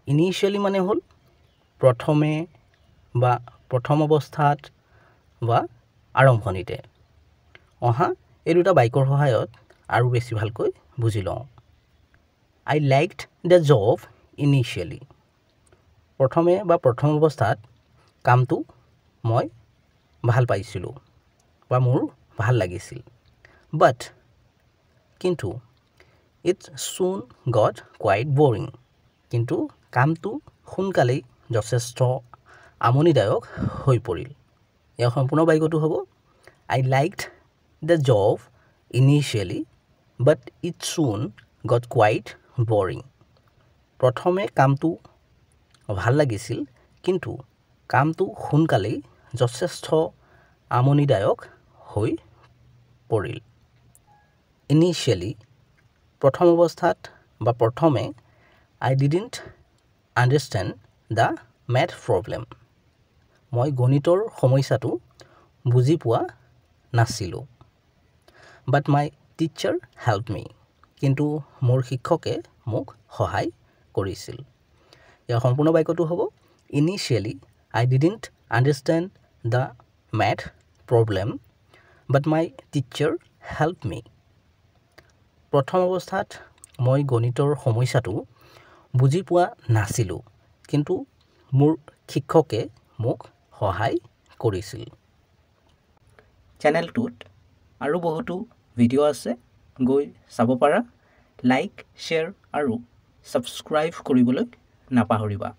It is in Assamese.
initially মানে হল প্ৰথমে বা প্ৰথম অৱস্থাত বা আৰম্ভণিতে অহা এই দুটা বাক্যৰ সহায়ত আৰু বেছি ভালকৈ বুজি লওঁ I liked the job initially প্ৰথমে বা প্ৰথম অৱস্থাত কামটো মই ভাল পাইছিলোঁ বা মোৰ ভাল লাগিছিল but কিন্তু it soon got quite boring কিন্তু কামটো সোনকালেই যথেষ্ট আমনিদায়ক হৈ পৰিল ইয়াৰ সম্পূৰ্ণ বাক্যটো হ'ব I liked the job initially but it soon got quite boring প্ৰথমে কামটো ভাল লাগিছিল কিন্তু কামটো সোনকালেই যথেষ্ট আমনিদায়ক হৈ পৰিল initially প্ৰথম অৱস্থাত বা প্ৰথমে I didn't understand the math problem মই গণিতৰ সমস্যাটো বুজি পোৱা নাছিলোঁ but my teacher helped me কিন্তু মোৰ শিক্ষকে মোক সহায় কৰিছিল ইয়াৰ সম্পূৰ্ণ বাক্যটো হ'ব initially I didn't understand the math problem but my teacher helped me প্ৰথম অৱস্থাত মই গণিতৰ সমস্যাটো বুজি পোৱা নাছিলোঁ কিন্তু মোৰ শিক্ষকে মোক সহায় কৰিছিল চেনেলটোত আৰু বহুতো ভিডিঅ' আছে গৈ চাব পাৰা লাইক শ্বেয়াৰ আৰু সাবস্ক্ৰাইব কৰিবলৈ নাপাহৰিবা